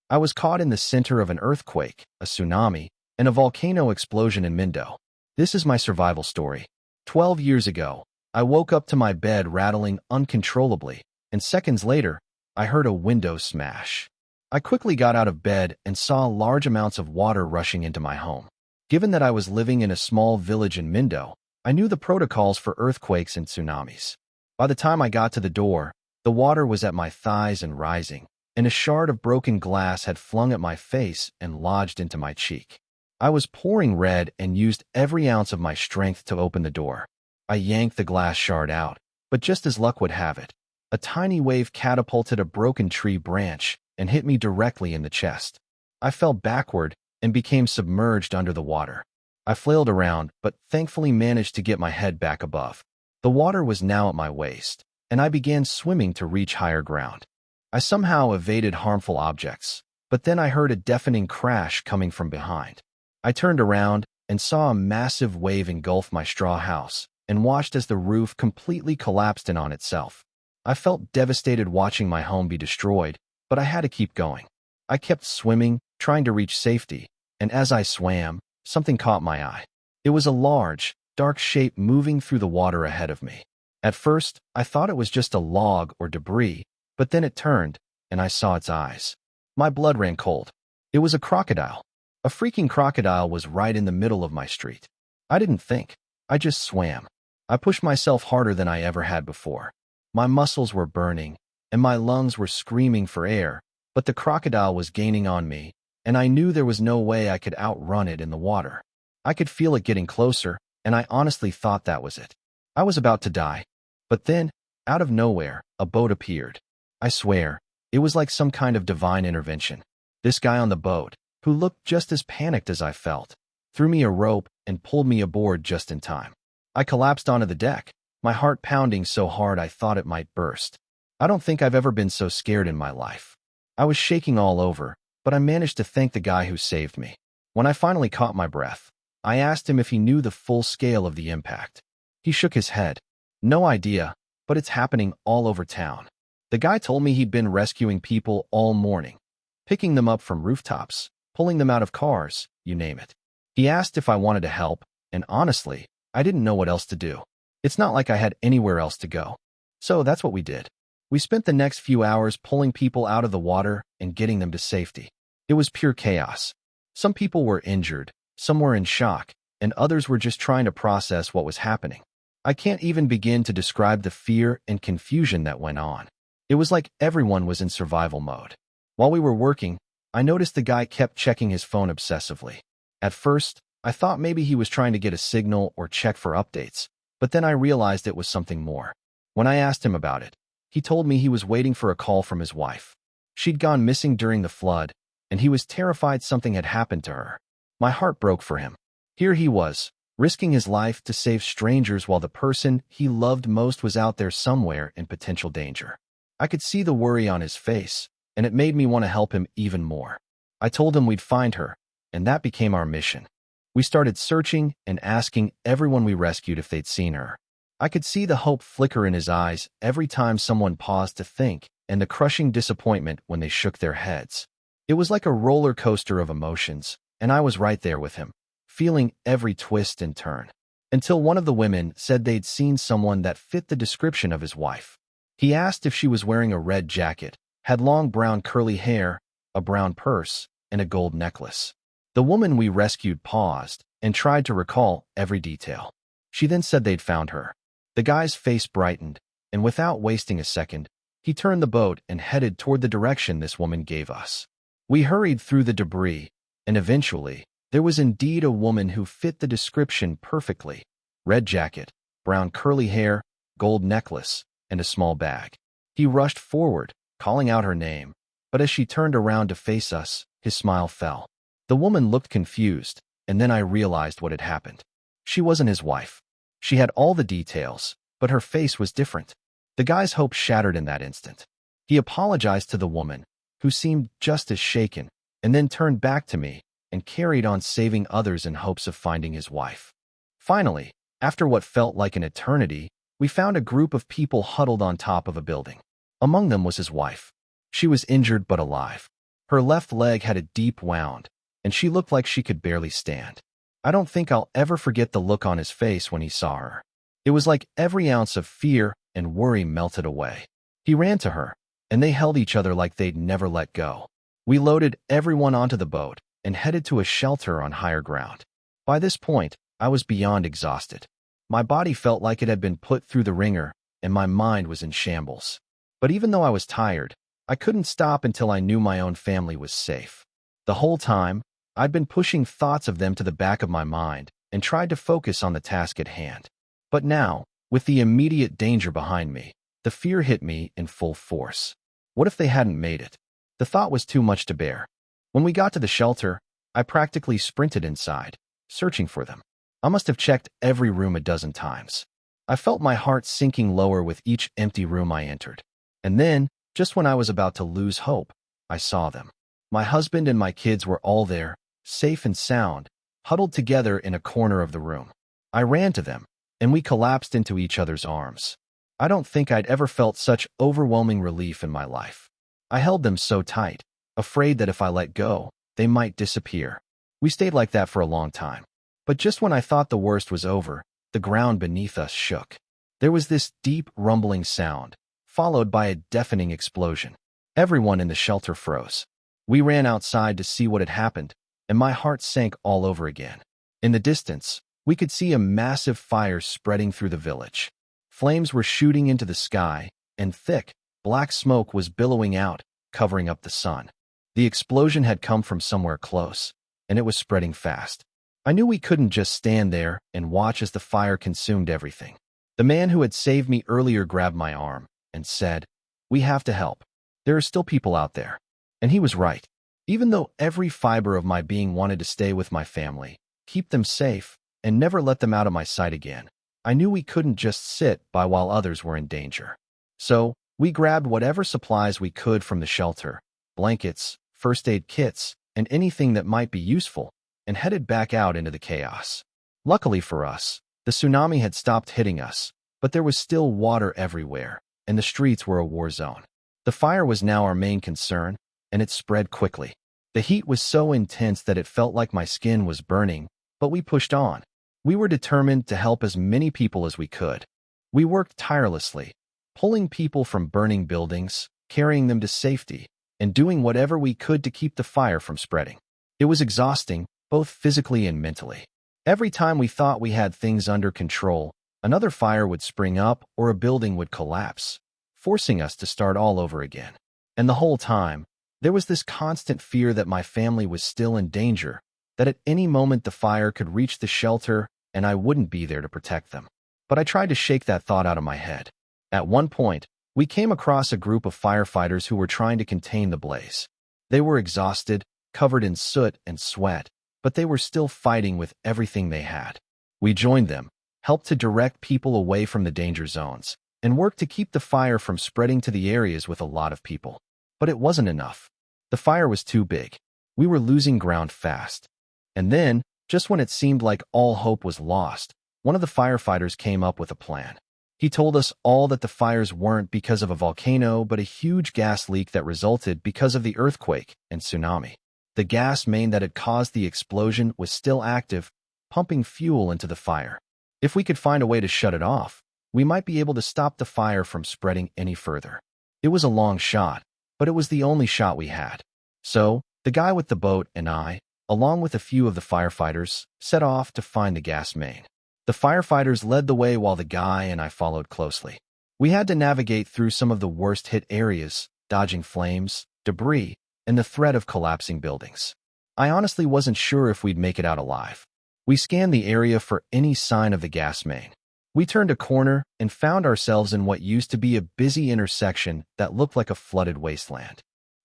I was caught in the center of an earthquake, a tsunami, and a volcano explosion in Mindo. This is my survival story. 12 years ago, I woke up to my bed rattling uncontrollably, and seconds later, I heard a window smash. I quickly got out of bed and saw large amounts of water rushing into my home. Given that I was living in a small village in Mindo, I knew the protocols for earthquakes and tsunamis. By the time I got to the door, the water was at my thighs and rising, and a shard of broken glass had flung at my face and lodged into my cheek. I was pouring red and used every ounce of my strength to open the door. I yanked the glass shard out, but just as luck would have it, a tiny wave catapulted a broken tree branch and hit me directly in the chest. I fell backward and became submerged under the water. I flailed around, but thankfully managed to get my head back above. The water was now at my waist, and I began swimming to reach higher ground. I somehow evaded harmful objects, but then I heard a deafening crash coming from behind. I turned around and saw a massive wave engulf my straw house and watched as the roof completely collapsed in on itself. I felt devastated watching my home be destroyed, but I had to keep going. I kept swimming, trying to reach safety, and as I swam, something caught my eye. It was a large, dark shape moving through the water ahead of me. At first, I thought it was just a log or debris, but then it turned, and I saw its eyes. My blood ran cold. It was a crocodile. A freaking crocodile was right in the middle of my street. I didn't think. I just swam. I pushed myself harder than I ever had before. My muscles were burning, and my lungs were screaming for air, but the crocodile was gaining on me, and I knew there was no way I could outrun it in the water. I could feel it getting closer, and I honestly thought that was it. I was about to die. But then, out of nowhere, a boat appeared. I swear, it was like some kind of divine intervention. This guy on the boat, who looked just as panicked as I felt, threw me a rope and pulled me aboard just in time. I collapsed onto the deck, my heart pounding so hard I thought it might burst. I don't think I've ever been so scared in my life. I was shaking all over, but I managed to thank the guy who saved me. When I finally caught my breath, I asked him if he knew the full scale of the impact. He shook his head. No idea, but it's happening all over town. The guy told me he'd been rescuing people all morning, picking them up from rooftops, pulling them out of cars, you name it. He asked if I wanted to help, and honestly, I didn't know what else to do. It's not like I had anywhere else to go. So that's what we did. We spent the next few hours pulling people out of the water and getting them to safety. It was pure chaos. Some people were injured, some were in shock, and others were just trying to process what was happening. I can't even begin to describe the fear and confusion that went on. It was like everyone was in survival mode. While we were working, I noticed the guy kept checking his phone obsessively. At first, I thought maybe he was trying to get a signal or check for updates, but then I realized it was something more. When I asked him about it, he told me he was waiting for a call from his wife. She'd gone missing during the flood, and he was terrified something had happened to her. My heart broke for him. Here he was, risking his life to save strangers while the person he loved most was out there somewhere in potential danger. I could see the worry on his face, and it made me want to help him even more. I told him we'd find her, and that became our mission. We started searching and asking everyone we rescued if they'd seen her. I could see the hope flicker in his eyes every time someone paused to think, and the crushing disappointment when they shook their heads. It was like a roller coaster of emotions, and I was right there with him, feeling every twist and turn. Until one of the women said they'd seen someone that fit the description of his wife. He asked if she was wearing a red jacket, had long brown curly hair, a brown purse, and a gold necklace. The woman we rescued paused and tried to recall every detail. She then said they'd found her. The guy's face brightened, and without wasting a second, he turned the boat and headed toward the direction this woman gave us. We hurried through the debris, and eventually, there was indeed a woman who fit the description perfectly. Red jacket, brown curly hair, gold necklace, and a small bag. He rushed forward, calling out her name, but as she turned around to face us, his smile fell. The woman looked confused, and then I realized what had happened. She wasn't his wife. She had all the details, but her face was different. The guy's hope shattered in that instant. He apologized to the woman, who seemed just as shaken, and then turned back to me and carried on saving others in hopes of finding his wife. Finally, after what felt like an eternity, we found a group of people huddled on top of a building. Among them was his wife. She was injured but alive. Her left leg had a deep wound, and she looked like she could barely stand. I don't think I'll ever forget the look on his face when he saw her. It was like every ounce of fear and worry melted away. He ran to her, and they held each other like they'd never let go. We loaded everyone onto the boat and headed to a shelter on higher ground. By this point, I was beyond exhausted. My body felt like it had been put through the ringer, and my mind was in shambles. But even though I was tired, I couldn't stop until I knew my own family was safe. The whole time, I'd been pushing thoughts of them to the back of my mind and tried to focus on the task at hand. But now, with the immediate danger behind me, the fear hit me in full force. What if they hadn't made it? The thought was too much to bear. When we got to the shelter, I practically sprinted inside, searching for them. I must have checked every room a dozen times. I felt my heart sinking lower with each empty room I entered. And then, just when I was about to lose hope, I saw them. My husband and my kids were all there, safe and sound, huddled together in a corner of the room. I ran to them, and we collapsed into each other's arms. I don't think I'd ever felt such overwhelming relief in my life. I held them so tight, afraid that if I let go, they might disappear. We stayed like that for a long time. But just when I thought the worst was over, the ground beneath us shook. There was this deep rumbling sound, followed by a deafening explosion. Everyone in the shelter froze. We ran outside to see what had happened, and my heart sank all over again. In the distance, we could see a massive fire spreading through the village. Flames were shooting into the sky, and thick, black smoke was billowing out, covering up the sun. The explosion had come from somewhere close, and it was spreading fast. I knew we couldn't just stand there and watch as the fire consumed everything. The man who had saved me earlier grabbed my arm and said, "We have to help. There are still people out there." And he was right. Even though every fiber of my being wanted to stay with my family, keep them safe, and never let them out of my sight again, I knew we couldn't just sit by while others were in danger. So, we grabbed whatever supplies we could from the shelter, blankets, first aid kits, and anything that might be useful, and headed back out into the chaos. Luckily for us, the tsunami had stopped hitting us, but there was still water everywhere, and the streets were a war zone. The fire was now our main concern, and it spread quickly. The heat was so intense that it felt like my skin was burning, but we pushed on. We were determined to help as many people as we could. We worked tirelessly, pulling people from burning buildings, carrying them to safety, and doing whatever we could to keep the fire from spreading. It was exhausting, both physically and mentally. Every time we thought we had things under control, another fire would spring up or a building would collapse, forcing us to start all over again. And the whole time, there was this constant fear that my family was still in danger, that at any moment the fire could reach the shelter and I wouldn't be there to protect them. But I tried to shake that thought out of my head. At one point, we came across a group of firefighters who were trying to contain the blaze. They were exhausted, covered in soot and sweat, but they were still fighting with everything they had. We joined them, helped to direct people away from the danger zones, and worked to keep the fire from spreading to the areas with a lot of people. But it wasn't enough. The fire was too big. We were losing ground fast. And then, just when it seemed like all hope was lost, one of the firefighters came up with a plan. He told us all that the fires weren't because of a volcano but a huge gas leak that resulted because of the earthquake and tsunami. The gas main that had caused the explosion was still active, pumping fuel into the fire. If we could find a way to shut it off, we might be able to stop the fire from spreading any further. It was a long shot, but it was the only shot we had. So, the guy with the boat and I, along with a few of the firefighters, set off to find the gas main. The firefighters led the way while the guy and I followed closely. We had to navigate through some of the worst-hit areas, dodging flames, debris, and the threat of collapsing buildings. I honestly wasn't sure if we'd make it out alive. We scanned the area for any sign of the gas main. We turned a corner and found ourselves in what used to be a busy intersection that looked like a flooded wasteland.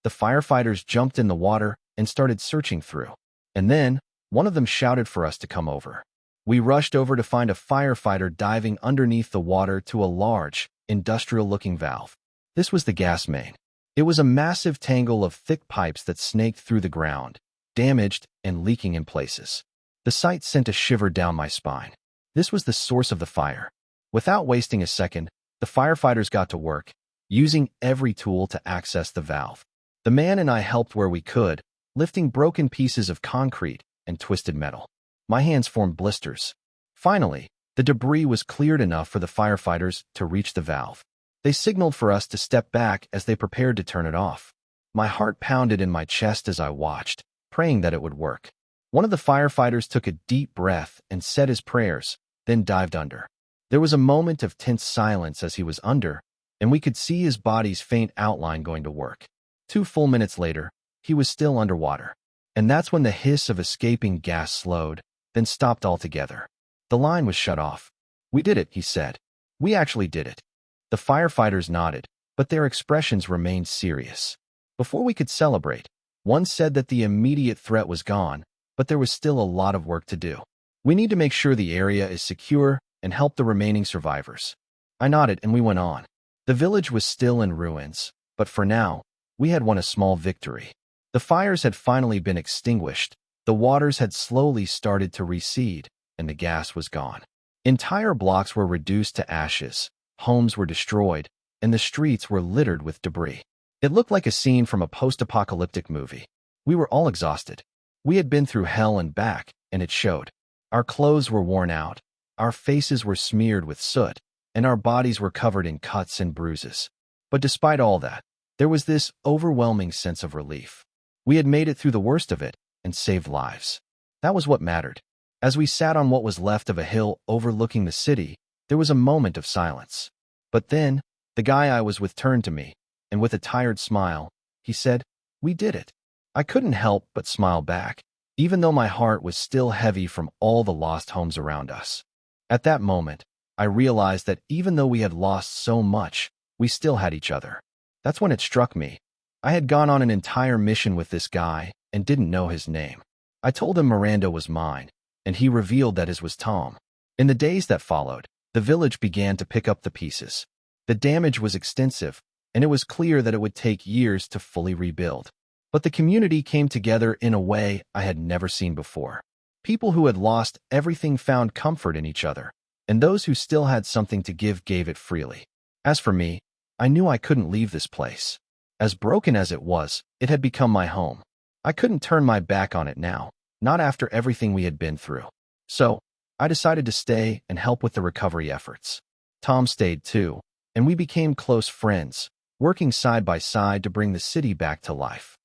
The firefighters jumped in the water and started searching through. And then, one of them shouted for us to come over. We rushed over to find a firefighter diving underneath the water to a large, industrial-looking valve. This was the gas main. It was a massive tangle of thick pipes that snaked through the ground, damaged and leaking in places. The sight sent a shiver down my spine. This was the source of the fire. Without wasting a second, the firefighters got to work, using every tool to access the valve. The man and I helped where we could, lifting broken pieces of concrete and twisted metal. My hands formed blisters. Finally, the debris was cleared enough for the firefighters to reach the valve. They signaled for us to step back as they prepared to turn it off. My heart pounded in my chest as I watched, praying that it would work. One of the firefighters took a deep breath and said his prayers, then dived under. There was a moment of tense silence as he was under, and we could see his body's faint outline going to work. 2 full minutes later, he was still underwater. And that's when the hiss of escaping gas slowed, then stopped altogether. The line was shut off. "We did it," he said. "We actually did it." The firefighters nodded, but their expressions remained serious. Before we could celebrate, one said that the immediate threat was gone, but there was still a lot of work to do. "We need to make sure the area is secure and help the remaining survivors." I nodded and we went on. The village was still in ruins, but for now, we had won a small victory. The fires had finally been extinguished, the waters had slowly started to recede, and the gas was gone. Entire blocks were reduced to ashes, homes were destroyed, and the streets were littered with debris. It looked like a scene from a post-apocalyptic movie. We were all exhausted. We had been through hell and back, and it showed. Our clothes were worn out, our faces were smeared with soot, and our bodies were covered in cuts and bruises. But despite all that, there was this overwhelming sense of relief. We had made it through the worst of it and saved lives. That was what mattered. As we sat on what was left of a hill overlooking the city, there was a moment of silence. But then, the guy I was with turned to me, and with a tired smile, he said, "We did it." I couldn't help but smile back, even though my heart was still heavy from all the lost homes around us. At that moment, I realized that even though we had lost so much, we still had each other. That's when it struck me. I had gone on an entire mission with this guy and didn't know his name. I told him Miranda was mine, and he revealed that his was Tom. In the days that followed, the village began to pick up the pieces. The damage was extensive, and it was clear that it would take years to fully rebuild. But the community came together in a way I had never seen before. People who had lost everything found comfort in each other, and those who still had something to give gave it freely. As for me, I knew I couldn't leave this place. As broken as it was, it had become my home. I couldn't turn my back on it now, not after everything we had been through. So, I decided to stay and help with the recovery efforts. Tom stayed too, and we became close friends, working side by side to bring the city back to life.